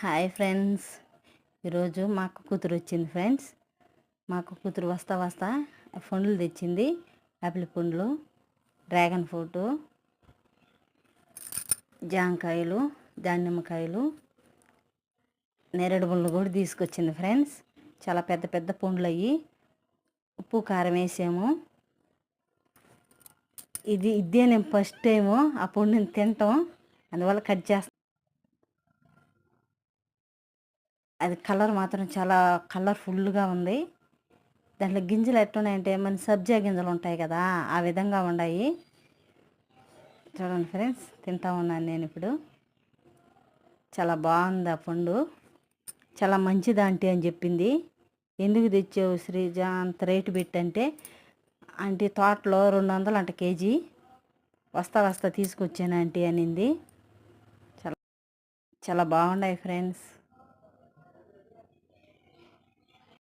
Hi friends. ఈరోజు మా అక్క కూతురు వచ్చింది ఫ్రెండ్స్. మా అక్క కూతురు వస్తా వస్తా పండ్లు తెచ్చింది. యాపిల్ పండ్లు, డ్రాగన్ ఫ్రూట్, జాంకాయలు, దానిమ్మకాయలు, నేరేడు పండ్లు కూడా తీసుకొచ్చింది ఫ్రెండ్స్. చాలా పెద్ద పెద్ద పండ్లు అయ్యి ఉప్పు కారం వేసాము. ఇదే నేను ఫస్ట్ టైము ఆ పండుని తింటాం, అందువల్ల కట్ చేస్తాను. అది కలర్ మాత్రం చాలా కలర్ఫుల్గా ఉంది. దాంట్లో గింజలు ఎట్టున్నాయంటే మన సబ్జా గింజలు ఉంటాయి కదా, ఆ విధంగా ఉన్నాయి. చూడండి ఫ్రెండ్స్, తింటా ఉన్నాను నేను ఇప్పుడు. చాలా బాగుంది ఆ పండు, చాలా మంచిది ఆంటీ అని చెప్పింది. ఎందుకు తెచ్చావు శ్రీజ అంత రేటు పెట్టంటే, ఆంటీ తోటలో 200 అంట కేజీ, వస్తా తీసుకొచ్చాను ఆంటీ అనింది. చాలా చాలా బాగున్నాయి ఫ్రెండ్స్.